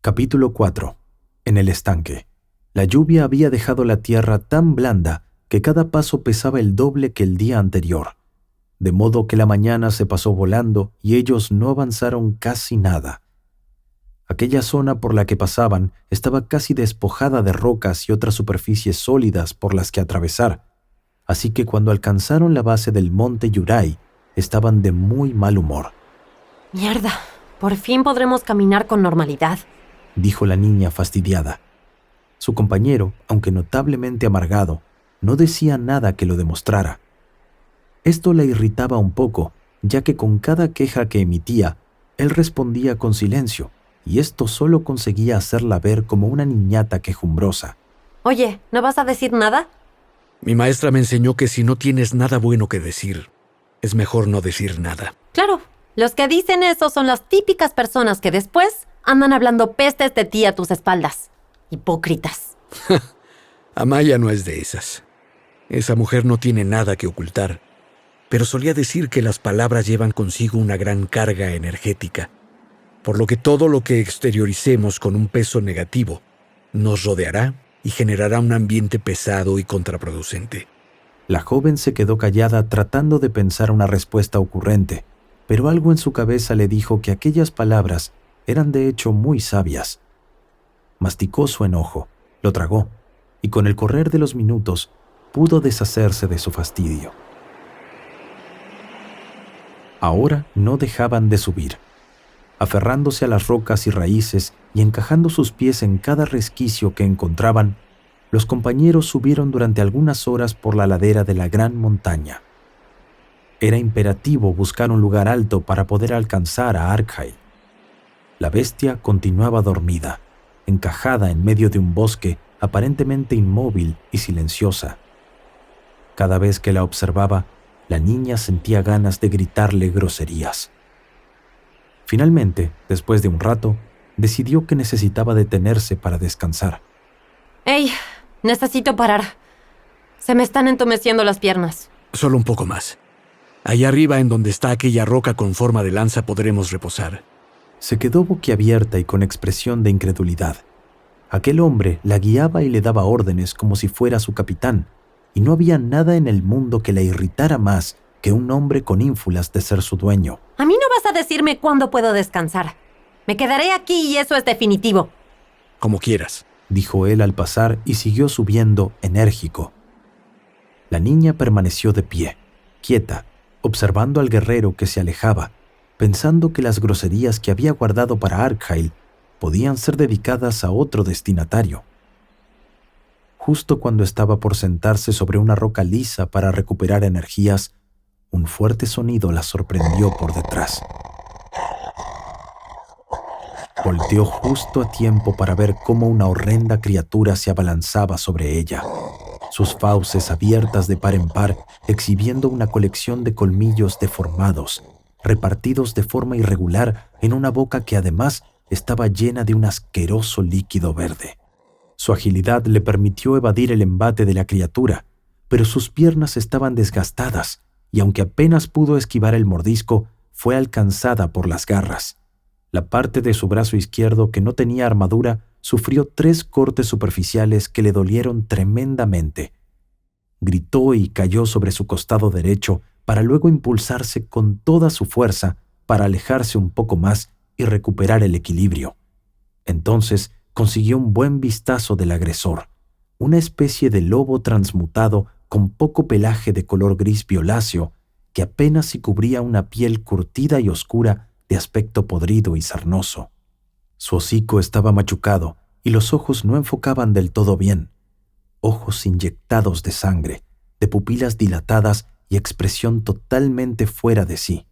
Capítulo 4. En el estanque. La lluvia había dejado la tierra tan blanda que cada paso pesaba el doble que el día anterior, de modo que la mañana se pasó volando y ellos no avanzaron casi nada. Aquella zona por la que pasaban estaba casi despojada de rocas y otras superficies sólidas por las que atravesar, así que cuando alcanzaron la base del monte Yurai, estaban de muy mal humor. «Mierda, por fin podremos caminar con normalidad», dijo la niña fastidiada. Su compañero, aunque notablemente amargado, no decía nada que lo demostrara. Esto la irritaba un poco, ya que con cada queja que emitía, él respondía con silencio, y esto solo conseguía hacerla ver como una niñata quejumbrosa. «Oye, ¿no vas a decir nada?» Mi maestra me enseñó que si no tienes nada bueno que decir, es mejor no decir nada. Claro, los que dicen eso son las típicas personas que después andan hablando pestes de ti a tus espaldas. Hipócritas. Amaya no es de esas. Esa mujer no tiene nada que ocultar, pero solía decir que las palabras llevan consigo una gran carga energética, por lo que todo lo que exterioricemos con un peso negativo nos rodeará y generará un ambiente pesado y contraproducente. La joven se quedó callada tratando de pensar una respuesta ocurrente, pero algo en su cabeza le dijo que aquellas palabras eran de hecho muy sabias. Masticó su enojo, lo tragó, y con el correr de los minutos pudo deshacerse de su fastidio. Ahora no dejaban de subir. Aferrándose a las rocas y raíces y encajando sus pies en cada resquicio que encontraban, los compañeros subieron durante algunas horas por la ladera de la gran montaña. Era imperativo buscar un lugar alto para poder alcanzar a Arkhail. La bestia continuaba dormida, encajada en medio de un bosque aparentemente inmóvil y silenciosa. Cada vez que la observaba, la niña sentía ganas de gritarle groserías. Finalmente, después de un rato, decidió que necesitaba detenerse para descansar. «Ey, necesito parar. Se me están entumeciendo las piernas». Solo un poco más. Allá arriba, en donde está aquella roca con forma de lanza, podremos reposar. Se quedó boquiabierta y con expresión de incredulidad. Aquel hombre la guiaba y le daba órdenes como si fuera su capitán, y no había nada en el mundo que la irritara más que un hombre con ínfulas de ser su dueño. «A mí no vas a decirme cuándo puedo descansar. Me quedaré aquí y eso es definitivo». Como quieras, dijo él al pasar y siguió subiendo enérgico. La niña permaneció de pie, quieta, observando al guerrero que se alejaba, pensando que las groserías que había guardado para Arkhail podían ser dedicadas a otro destinatario. Justo cuando estaba por sentarse sobre una roca lisa para recuperar energías, un fuerte sonido la sorprendió por detrás. Volteó justo a tiempo para ver cómo una horrenda criatura se abalanzaba sobre ella, sus fauces abiertas de par en par, exhibiendo una colección de colmillos deformados, repartidos de forma irregular en una boca que además estaba llena de un asqueroso líquido verde. Su agilidad le permitió evadir el embate de la criatura, pero sus piernas estaban desgastadas y aunque apenas pudo esquivar el mordisco, fue alcanzada por las garras. La parte de su brazo izquierdo que no tenía armadura sufrió 3 cortes superficiales que le dolieron tremendamente. Gritó y cayó sobre su costado derecho para luego impulsarse con toda su fuerza para alejarse un poco más y recuperar el equilibrio. Entonces consiguió un buen vistazo del agresor, una especie de lobo transmutado con poco pelaje de color gris violáceo que apenas si cubría una piel curtida y oscura de aspecto podrido y sarnoso. Su hocico estaba machucado y los ojos no enfocaban del todo bien. Ojos inyectados de sangre, de pupilas dilatadas y expresión totalmente fuera de sí.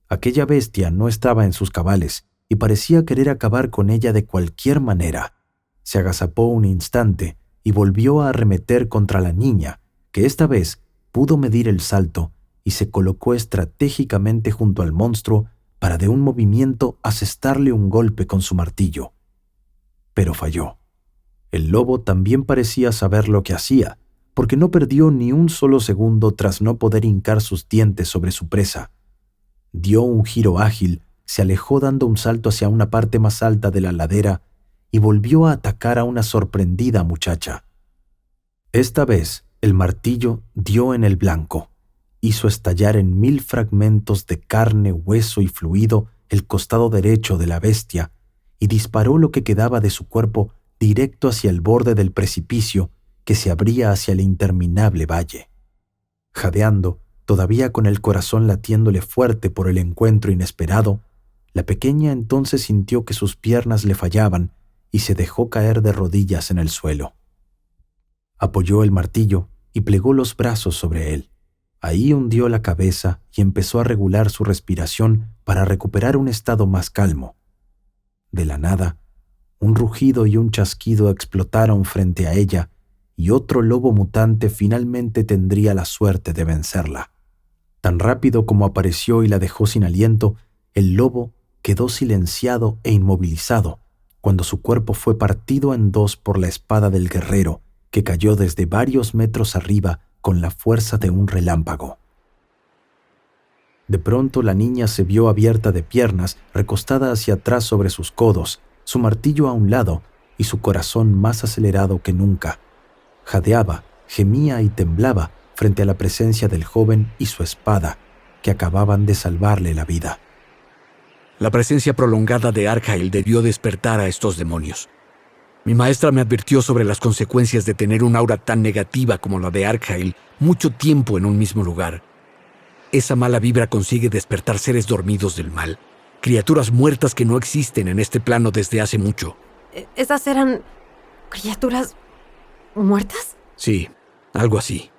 Aquella bestia no estaba en sus cabales y parecía querer acabar con ella de cualquier manera. Se agazapó un instante y volvió a arremeter contra la niña, que esta vez pudo medir el salto y se colocó estratégicamente junto al monstruo para de un movimiento asestarle un golpe con su martillo. Pero falló. El lobo también parecía saber lo que hacía, porque no perdió ni un solo segundo tras no poder hincar sus dientes sobre su presa. Dio un giro ágil, se alejó dando un salto hacia una parte más alta de la ladera y volvió a atacar a una sorprendida muchacha. Esta vez, el martillo dio en el blanco. Hizo estallar en 1000 fragmentos de carne, hueso y fluido el costado derecho de la bestia y disparó lo que quedaba de su cuerpo directo hacia el borde del precipicio que se abría hacia el interminable valle. Jadeando, todavía con el corazón latiéndole fuerte por el encuentro inesperado, la pequeña entonces sintió que sus piernas le fallaban y se dejó caer de rodillas en el suelo. Apoyó el martillo y plegó los brazos sobre él. Ahí hundió la cabeza y empezó a regular su respiración para recuperar un estado más calmo. De la nada, un rugido y un chasquido explotaron frente a ella y otro lobo mutante finalmente tendría la suerte de vencerla. Tan rápido como apareció y la dejó sin aliento, el lobo quedó silenciado e inmovilizado cuando su cuerpo fue partido en dos por la espada del guerrero, que cayó desde varios metros arriba con la fuerza de un relámpago. De pronto la niña se vio abierta de piernas, recostada hacia atrás sobre sus codos, su martillo a un lado y su corazón más acelerado que nunca. Jadeaba, gemía y temblaba frente a la presencia del joven y su espada, que acababan de salvarle la vida. La presencia prolongada de Arkhail debió despertar a estos demonios. Mi maestra me advirtió sobre las consecuencias de tener un aura tan negativa como la de Arkhail mucho tiempo en un mismo lugar. Esa mala vibra consigue despertar seres dormidos del mal, criaturas muertas que no existen en este plano desde hace mucho. ¿Esas eran criaturas muertas? Sí, algo así.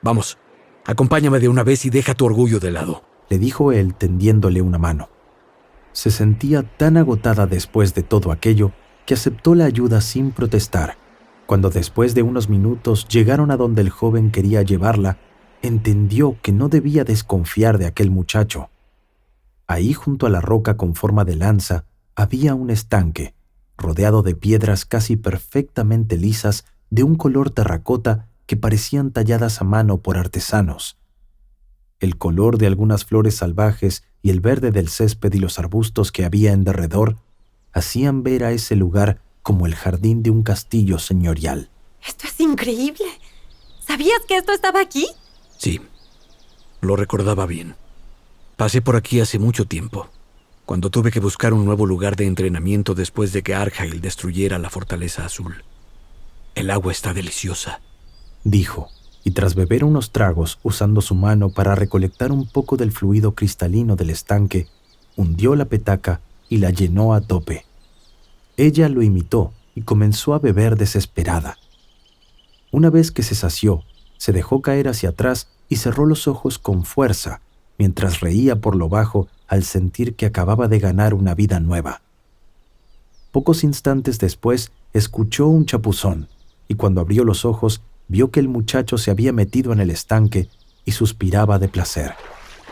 Vamos, acompáñame de una vez y deja tu orgullo de lado, le dijo él tendiéndole una mano. Se sentía tan agotada después de todo aquello que aceptó la ayuda sin protestar. Cuando después de unos minutos llegaron a donde el joven quería llevarla, entendió que no debía desconfiar de aquel muchacho. Ahí junto a la roca con forma de lanza había un estanque, rodeado de piedras casi perfectamente lisas de un color terracota que parecían talladas a mano por artesanos. El color de algunas flores salvajes y el verde del césped y los arbustos que había en derredor hacían ver a ese lugar como el jardín de un castillo señorial. ¡Esto es increíble! ¿Sabías que esto estaba aquí? Sí, lo recordaba bien. Pasé por aquí hace mucho tiempo, cuando tuve que buscar un nuevo lugar de entrenamiento después de que Arkhail destruyera la Fortaleza Azul. El agua está deliciosa, dijo, y tras beber unos tragos usando su mano para recolectar un poco del fluido cristalino del estanque, hundió la petaca y la llenó a tope. Ella lo imitó y comenzó a beber desesperada. Una vez que se sació, se dejó caer hacia atrás y cerró los ojos con fuerza, mientras reía por lo bajo al sentir que acababa de ganar una vida nueva. Pocos instantes después, escuchó un chapuzón, y cuando abrió los ojos, vio que el muchacho se había metido en el estanque y suspiraba de placer.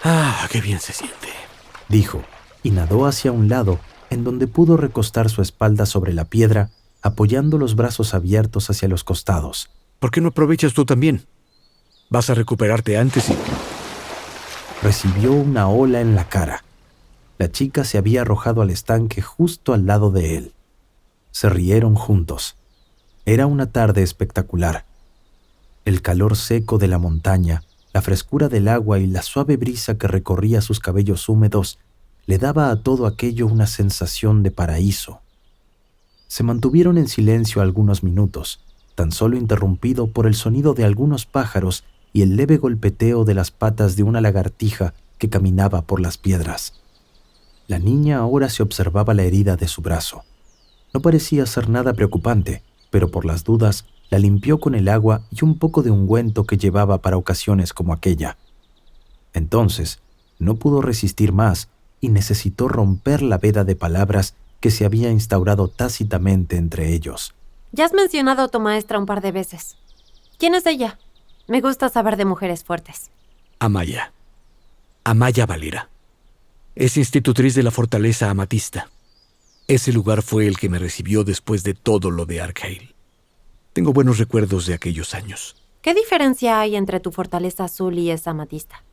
¡Ah, qué bien se siente!, dijo, y nadó hacia un lado, en donde pudo recostar su espalda sobre la piedra, apoyando los brazos abiertos hacia los costados. ¿Por qué no aprovechas tú también? Vas a recuperarte antes y... Recibió una ola en la cara. La chica se había arrojado al estanque justo al lado de él. Se rieron juntos. Era una tarde espectacular. El calor seco de la montaña, la frescura del agua y la suave brisa que recorría sus cabellos húmedos le daba a todo aquello una sensación de paraíso. Se mantuvieron en silencio algunos minutos, tan solo interrumpido por el sonido de algunos pájaros y el leve golpeteo de las patas de una lagartija que caminaba por las piedras. La niña ahora se observaba la herida de su brazo. No parecía ser nada preocupante, pero por las dudas la limpió con el agua y un poco de ungüento que llevaba para ocasiones como aquella. Entonces, no pudo resistir más y necesitó romper la veda de palabras que se había instaurado tácitamente entre ellos. Ya has mencionado a tu maestra un par de veces. ¿Quién es ella? Me gusta saber de mujeres fuertes. Amaya Valera. Es institutriz de la Fortaleza Amatista. Ese lugar fue el que me recibió después de todo lo de Arkhail. Tengo buenos recuerdos de aquellos años. ¿Qué diferencia hay entre tu Fortaleza Azul y esa Amatista?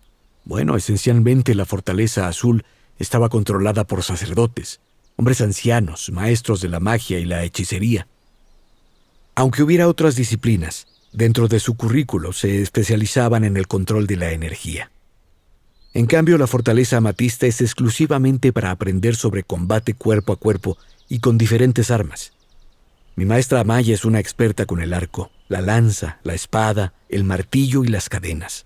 Bueno, esencialmente la Fortaleza Azul estaba controlada por sacerdotes, hombres ancianos, maestros de la magia y la hechicería. Aunque hubiera otras disciplinas, dentro de su currículo se especializaban en el control de la energía. En cambio, la fortaleza amatista es exclusivamente para aprender sobre combate cuerpo a cuerpo y con diferentes armas. Mi maestra Amaya es una experta con el arco, la lanza, la espada, el martillo y las cadenas.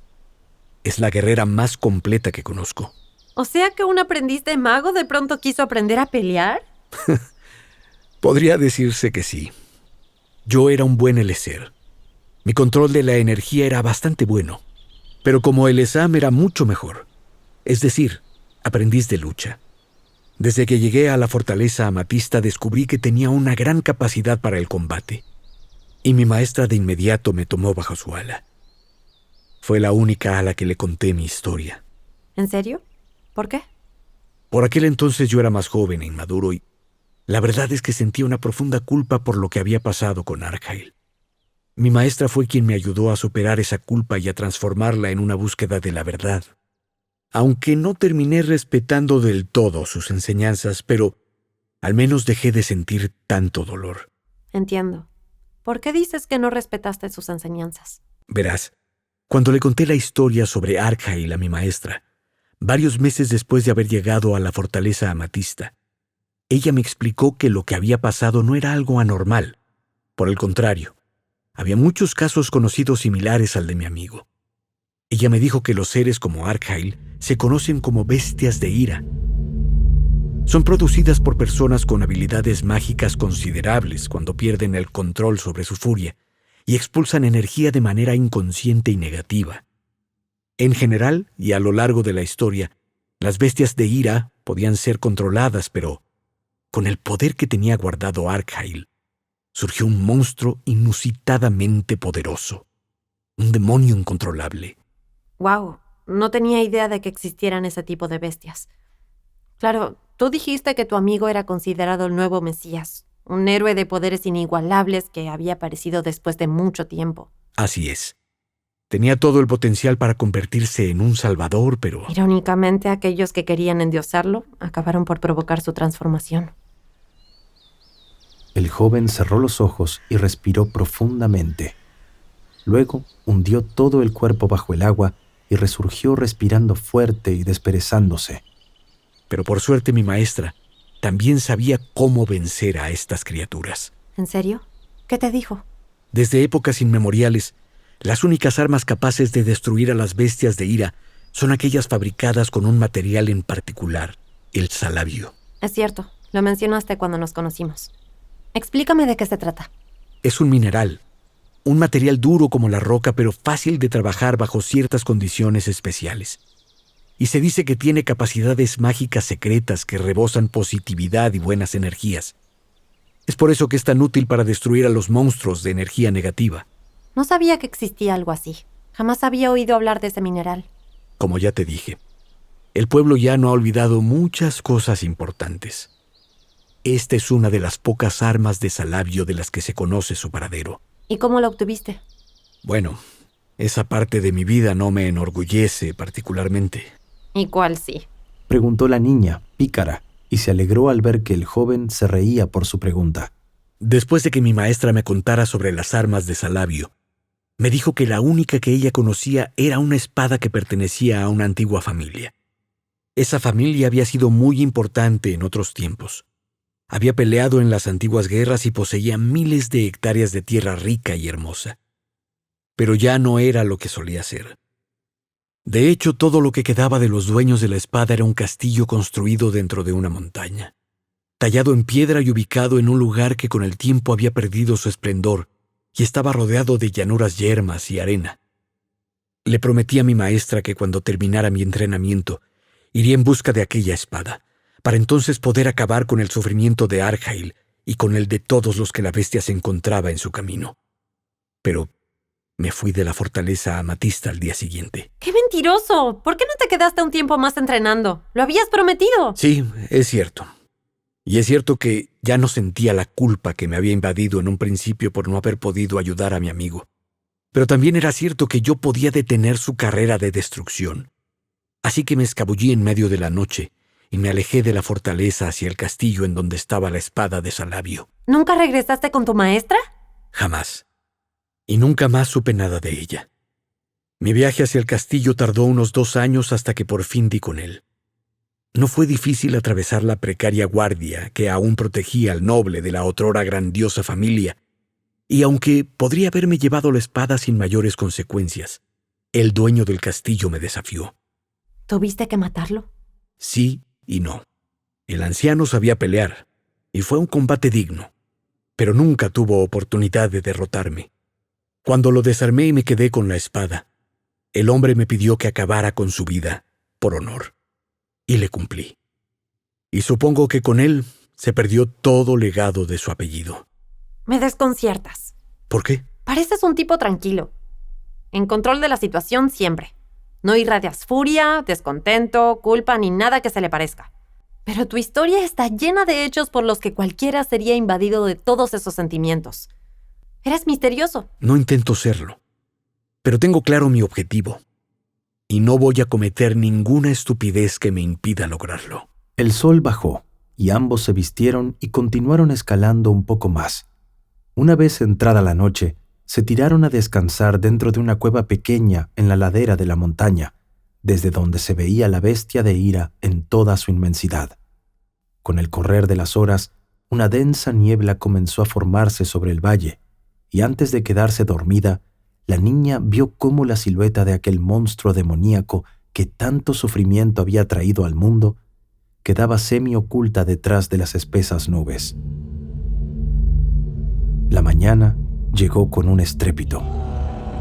Es la guerrera más completa que conozco. ¿O sea que un aprendiz de mago de pronto quiso aprender a pelear? Podría decirse que sí. Yo era un buen elecer. Mi control de la energía era bastante bueno, pero como el exam era mucho mejor. Es decir, aprendiz de lucha. Desde que llegué a la fortaleza amatista descubrí que tenía una gran capacidad para el combate, y mi maestra de inmediato me tomó bajo su ala. Fue la única a la que le conté mi historia. ¿En serio? ¿Por qué? Por aquel entonces yo era más joven e inmaduro y la verdad es que sentía una profunda culpa por lo que había pasado con Arkhail. Mi maestra fue quien me ayudó a superar esa culpa y a transformarla en una búsqueda de la verdad. Aunque no terminé respetando del todo sus enseñanzas, pero al menos dejé de sentir tanto dolor. Entiendo. ¿Por qué dices que no respetaste sus enseñanzas? Verás, cuando le conté la historia sobre Arkhail a mi maestra, varios meses después de haber llegado a la fortaleza amatista, ella me explicó que lo que había pasado no era algo anormal. Por el contrario, había muchos casos conocidos similares al de mi amigo. Ella me dijo que los seres como Arkhail se conocen como bestias de ira. Son producidas por personas con habilidades mágicas considerables cuando pierden el control sobre su furia y expulsan energía de manera inconsciente y negativa. En general, y a lo largo de la historia, las bestias de ira podían ser controladas, pero con el poder que tenía guardado Arkhail, surgió un monstruo inusitadamente poderoso, un demonio incontrolable. Wow, no tenía idea de que existieran ese tipo de bestias. Claro, tú dijiste que tu amigo era considerado el nuevo Mesías, un héroe de poderes inigualables que había aparecido después de mucho tiempo. Así es. Tenía todo el potencial para convertirse en un salvador, pero... Irónicamente, aquellos que querían endiosarlo acabaron por provocar su transformación. El joven cerró los ojos y respiró profundamente. Luego hundió todo el cuerpo bajo el agua y resurgió respirando fuerte y desperezándose. Pero por suerte mi maestra también sabía cómo vencer a estas criaturas. ¿En serio? ¿Qué te dijo? Desde épocas inmemoriales, las únicas armas capaces de destruir a las bestias de ira son aquellas fabricadas con un material en particular, el salabio. Es cierto, lo mencionaste cuando nos conocimos. Explícame de qué se trata. Es un mineral, un material duro como la roca, pero fácil de trabajar bajo ciertas condiciones especiales. Y se dice que tiene capacidades mágicas secretas que rebosan positividad y buenas energías. Es por eso que es tan útil para destruir a los monstruos de energía negativa. No sabía que existía algo así. Jamás había oído hablar de ese mineral. Como ya te dije, el pueblo ya no ha olvidado muchas cosas importantes. Esta es una de las pocas armas de salabio de las que se conoce su paradero. ¿Y cómo lo obtuviste? Bueno, esa parte de mi vida no me enorgullece particularmente. ¿Y cuál sí? Preguntó la niña, pícara, y se alegró al ver que el joven se reía por su pregunta. Después de que mi maestra me contara sobre las armas de salabio, me dijo que la única que ella conocía era una espada que pertenecía a una antigua familia. Esa familia había sido muy importante en otros tiempos. Había peleado en las antiguas guerras y poseía miles de hectáreas de tierra rica y hermosa. Pero ya no era lo que solía ser. De hecho, todo lo que quedaba de los dueños de la espada era un castillo construido dentro de una montaña, tallado en piedra y ubicado en un lugar que con el tiempo había perdido su esplendor y estaba rodeado de llanuras yermas y arena. Le prometí a mi maestra que cuando terminara mi entrenamiento, iría en busca de aquella espada, para entonces poder acabar con el sufrimiento de Arkhail y con el de todos los que la bestia se encontraba en su camino. Pero me fui de la fortaleza amatista al día siguiente. ¡Qué mentiroso! ¿Por qué no te quedaste un tiempo más entrenando? ¡Lo habías prometido! Sí, es cierto. Y es cierto que ya no sentía la culpa que me había invadido en un principio por no haber podido ayudar a mi amigo. Pero también era cierto que yo podía detener su carrera de destrucción. Así que me escabullí en medio de la noche y me alejé de la fortaleza hacia el castillo en donde estaba la espada de Salabio. ¿Nunca regresaste con tu maestra? Jamás. Y nunca más supe nada de ella. Mi viaje hacia el castillo tardó unos 2 años hasta que por fin di con él. No fue difícil atravesar la precaria guardia que aún protegía al noble de la otrora grandiosa familia, y aunque podría haberme llevado la espada sin mayores consecuencias, el dueño del castillo me desafió. ¿Tuviste que matarlo? Sí y no. El anciano sabía pelear, y fue un combate digno, pero nunca tuvo oportunidad de derrotarme. Cuando lo desarmé y me quedé con la espada, el hombre me pidió que acabara con su vida, por honor, y le cumplí. Y supongo que con él se perdió todo legado de su apellido. Me desconciertas. ¿Por qué? Pareces un tipo tranquilo. En control de la situación siempre. No irradias furia, descontento, culpa ni nada que se le parezca. Pero tu historia está llena de hechos por los que cualquiera sería invadido de todos esos sentimientos. Eres misterioso. No intento serlo, pero tengo claro mi objetivo. Y no voy a cometer ninguna estupidez que me impida lograrlo. El sol bajó y ambos se vistieron y continuaron escalando un poco más. Una vez entrada la noche, se tiraron a descansar dentro de una cueva pequeña en la ladera de la montaña, desde donde se veía la bestia de Ira en toda su inmensidad. Con el correr de las horas, una densa niebla comenzó a formarse sobre el valle, y antes de quedarse dormida, la niña vio cómo la silueta de aquel monstruo demoníaco que tanto sufrimiento había traído al mundo quedaba semioculta detrás de las espesas nubes. La mañana llegó con un estrépito.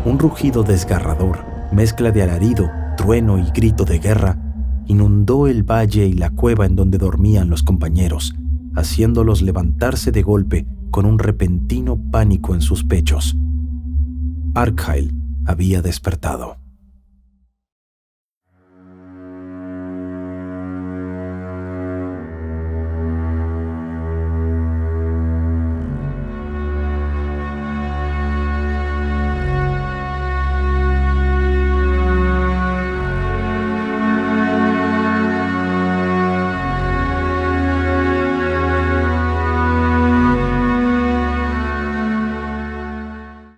Un rugido desgarrador, mezcla de alarido, trueno y grito de guerra, inundó el valle y la cueva en donde dormían los compañeros, haciéndolos levantarse de golpe con un repentino pánico en sus pechos. Arkhail había despertado.